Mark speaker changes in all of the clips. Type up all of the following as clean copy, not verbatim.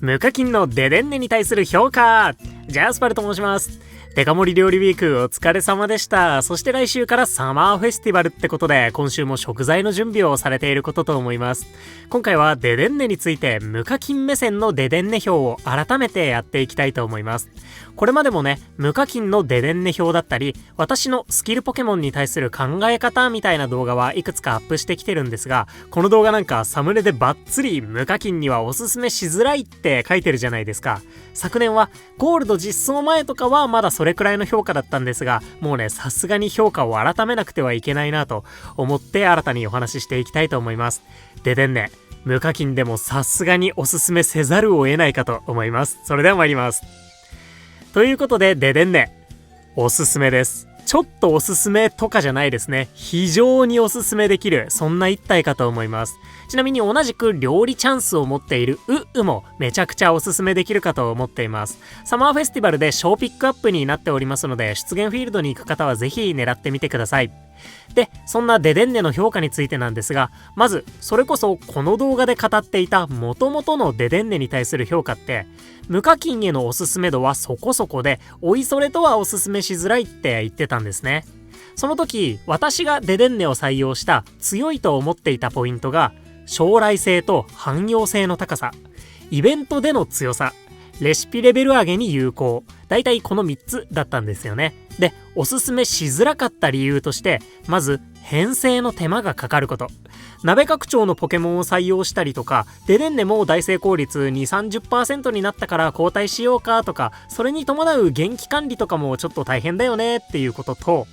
Speaker 1: 無課金のデデンネに対する評価。ジャースパルと申します。デカ盛り料理ウィークお疲れ様でした。そして来週からサマーフェスティバルってことで、今週も食材の準備をされていることと思います。今回はデデンネについて無課金目線のデデンネ表を改めてやっていきたいと思います。これまでもね、無課金のデデンネ表だったり、私のスキルポケモンに対する考え方みたいな動画はいくつかアップしてきてるんですが、この動画なんかサムネでバッツリ無課金にはおすすめしづらいって書いてるじゃないですか。昨年はゴールド実装前とかはまだそれくらいの評価だったんですが、もうね、さすがに評価を改めなくてはいけないなと思って新たにお話ししていきたいと思います。デデンネ、無課金でもさすがにおすすめせざるを得ないかと思います。それでは参ります。ということで、デデンネ、おすすめです。ちょっとおすすめとかじゃないですね。非常におすすめできる、そんな一体かと思います。ちなみに同じく料理チャンスを持っているウもめちゃくちゃおすすめできるかと思っています。サマーフェスティバルで小ピックアップになっておりますので、出現フィールドに行く方はぜひ狙ってみてください。で、そんなデデンネの評価についてなんですが、まずそれこそこの動画で語っていた元々のデデンネに対する評価って、無課金へのおすすめ度はそこそこで、おいそれとはおすすめしづらいって言ってたんですね。その時、私がデデンネを採用した強いと思っていたポイントが、将来性と汎用性の高さ、イベントでの強さ、レシピレベル上げに有効、だいたいこの3つだったんですよね。で、おすすめしづらかった理由として、まず編成の手間がかかること。鍋拡張のポケモンを採用したりとか、デデンネも大成功率 2,30% になったから交代しようかとか、それに伴う元気管理とかもちょっと大変だよねっていうことと、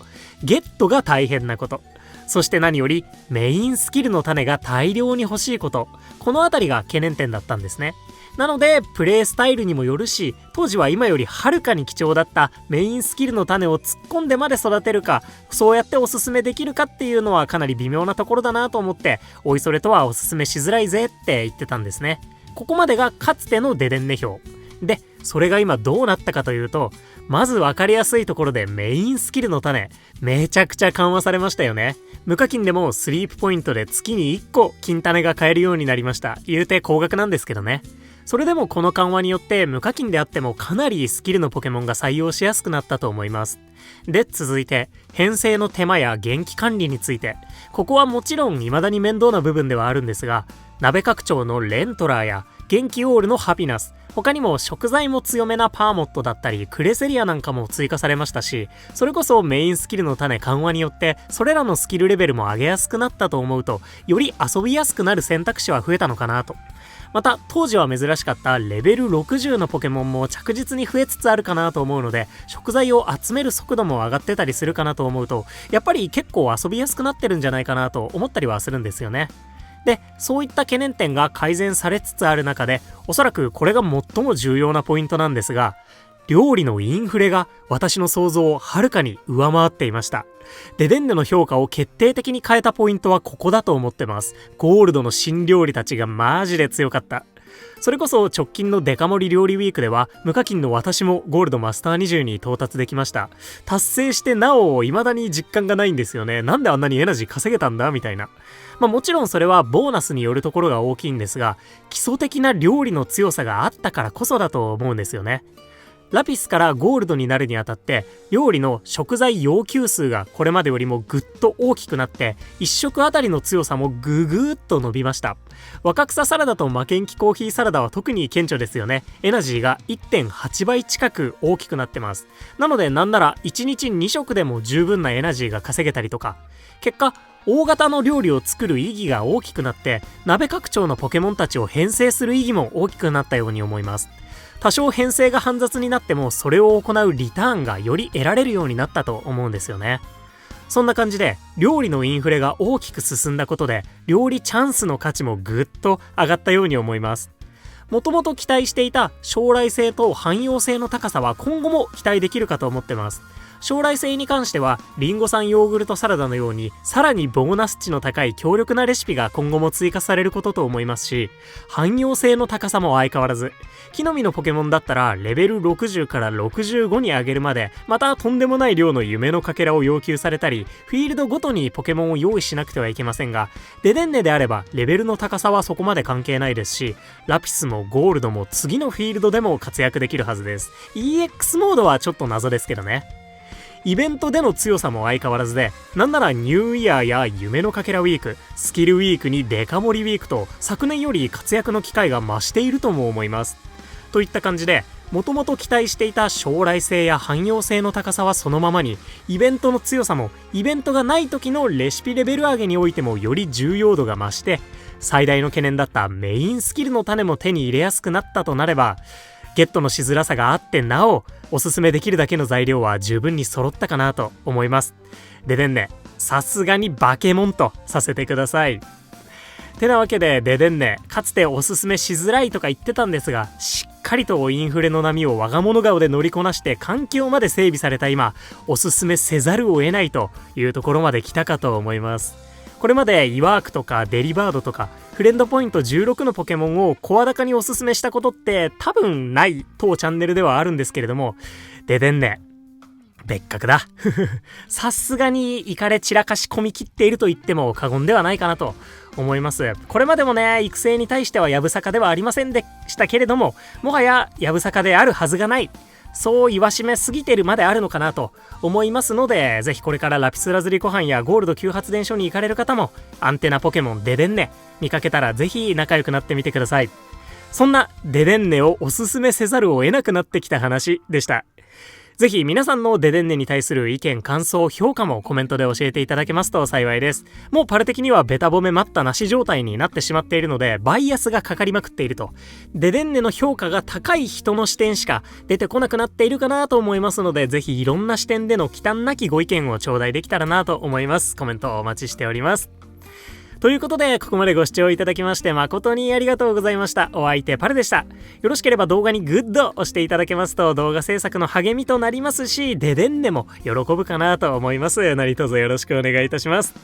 Speaker 1: ゲットが大変なこと。そして何よりメインスキルの種が大量に欲しいこと。このあたりが懸念点だったんですね。なのでプレイスタイルにもよるし、当時は今よりはるかに貴重だったメインスキルの種を突っ込んでまで育てるか、そうやっておすすめできるかっていうのはかなり微妙なところだなと思って、おいそれとはおすすめしづらいぜって言ってたんですね。ここまでがかつてのデデンネ表で、それが今どうなったかというと、まず分かりやすいところでメインスキルの種、めちゃくちゃ緩和されましたよね。無課金でもスリープポイントで月に1個金種が買えるようになりました。言うて高額なんですけどね。それでもこの緩和によって無課金であってもかなりスキルのポケモンが採用しやすくなったと思います。で、続いて編成の手間や元気管理について、ここはもちろん未だに面倒な部分ではあるんですが、鍋拡張のレントラーや元気オールのハピナス、他にも食材も強めなパーモットだったりクレセリアなんかも追加されましたし、それこそメインスキルの種緩和によってそれらのスキルレベルも上げやすくなったと思うと、より遊びやすくなる選択肢は増えたのかなと。また当時は珍しかったレベル60のポケモンも着実に増えつつあるかなと思うので、食材を集める速度も上がってたりするかなと思うと、やっぱり結構遊びやすくなってるんじゃないかなと思ったりはするんですよね。で、そういった懸念点が改善されつつある中で、おそらくこれが最も重要なポイントなんですが、料理のインフレが私の想像をはるかに上回っていました。デデンネの評価を決定的に変えたポイントはここだと思ってます。ゴールドの新料理たちがマジで強かった。それこそ直近のデカ盛り料理ウィークでは、無課金の私もゴールドマスター20に到達できました。達成してなお未だに実感がないんですよね。なんであんなにエナジー稼げたんだみたいな。もちろんそれはボーナスによるところが大きいんですが、基礎的な料理の強さがあったからこそだと思うんですよね。ラピスからゴールドになるにあたって、料理の食材要求数がこれまでよりもぐっと大きくなって、1食あたりの強さもぐぐーっと伸びました。若草サラダと負けんきコーヒーサラダは特に顕著ですよね。エナジーが 1.8 倍近く大きくなってます。なのでなんなら1日2食でも十分なエナジーが稼げたりとか、結果大型の料理を作る意義が大きくなって、鍋拡張のポケモンたちを編成する意義も大きくなったように思います。多少編成が煩雑になっても、それを行うリターンがより得られるようになったと思うんですよね。そんな感じで料理のインフレが大きく進んだことで、料理チャンスの価値もぐっと上がったように思います。もともと期待していた将来性と汎用性の高さは今後も期待できるかと思ってます。将来性に関してはリンゴ酸ヨーグルトサラダのようにさらにボーナス値の高い強力なレシピが今後も追加されることと思いますし、汎用性の高さも相変わらず、木の実のポケモンだったらレベル60から65に上げるまでまたとんでもない量の夢のかけらを要求されたり、フィールドごとにポケモンを用意しなくてはいけませんが、デデンネであればレベルの高さはそこまで関係ないですし、ラピスもゴールドも次のフィールドでも活躍できるはずです。 EX モードはちょっと謎ですけどね。イベントでの強さも相変わらずで、なんならニューイヤーや夢のかけらウィーク、スキルウィークにデカ盛りウィークと昨年より活躍の機会が増しているとも思います。といった感じで、もともと期待していた将来性や汎用性の高さはそのままに、イベントの強さもイベントがない時のレシピレベル上げにおいてもより重要度が増して、最大の懸念だったメインスキルの種も手に入れやすくなったとなれば、ゲットのしづらさがあってなおおすすめできるだけの材料は十分に揃ったかなと思います。デデンネ、さすがにバケモンとさせてください。てなわけでデデンネ、かつておすすめしづらいとか言ってたんですが、しっかりとインフレの波を我が物顔で乗りこなして環境まで整備された今、おすすめせざるを得ないというところまで来たかと思います。これまでイワークとかデリバードとかフレンドポイント16のポケモンを声高におすすめしたことって多分ない当チャンネルではあるんですけれども、デデンネ別格ださすがにイカレ散らかし込み切っていると言っても過言ではないかなと思います。これまでもね、育成に対してはやぶさかではありませんでしたけれども、もはややぶさかであるはずがない、そう言わしめすぎてるまであるのかなと思いますので、ぜひこれからラピスラズリ湖畔やゴールド急発電所に行かれる方も、アンテナポケモンデデンネ見かけたらぜひ仲良くなってみてください。そんなデデンネをおすすめせざるを得なくなってきた話でした。ぜひ皆さんのデデンネに対する意見、感想、評価もコメントで教えていただけますと幸いです。もうパル的にはベタ褒め待ったなし状態になってしまっているので、バイアスがかかりまくっていると。デデンネの評価が高い人の視点しか出てこなくなっているかなと思いますので、ぜひいろんな視点での忌憚なきご意見を頂戴できたらなと思います。コメントお待ちしております。ということで、ここまでご視聴いただきまして誠にありがとうございました。お相手パルでした。よろしければ動画にグッド押していただけますと動画制作の励みとなりますし、デデンネも喜ぶかなと思います。何卒よろしくお願いいたします。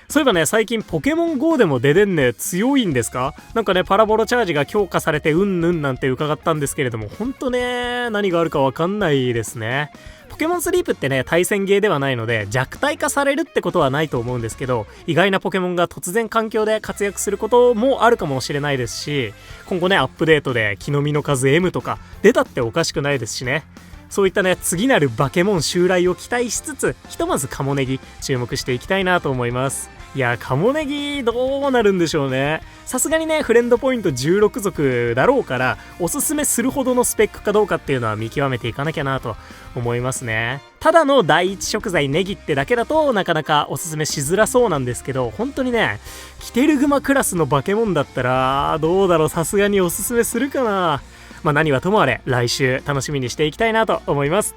Speaker 1: そういえばね、最近ポケモン GO でもデデンネ強いんですか？なんかね、パラボロチャージが強化されてうんぬんなんて伺ったんですけれども、ほんとね、何があるかわかんないですね。ポケモンスリープってね、対戦ゲーではないので弱体化されるってことはないと思うんですけど、意外なポケモンが突然環境で活躍することもあるかもしれないですし、今後ね、アップデートで木の実の数 M とか出たっておかしくないですしね。そういったね、次なるバケモン襲来を期待しつつ、ひとまずカモネギ注目していきたいなと思います。いや、カモネギどうなるんでしょうね。さすがにね、フレンドポイント16族だろうから、おすすめするほどのスペックかどうかっていうのは見極めていかなきゃなと思いますね。ただの第一食材ネギってだけだとなかなかおすすめしづらそうなんですけど、本当にね、キテルグマクラスのバケモンだったらどうだろう、さすがにおすすめするかな。まあ何はともあれ、来週楽しみにしていきたいなと思います。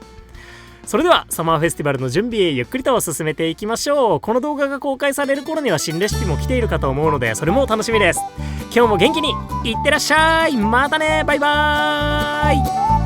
Speaker 1: それではサマーフェスティバルの準備ゆっくりと進めていきましょう。この動画が公開される頃には新レシピも来ているかと思うので、それも楽しみです。今日も元気にいってらっしゃい。またね、バイバーイ。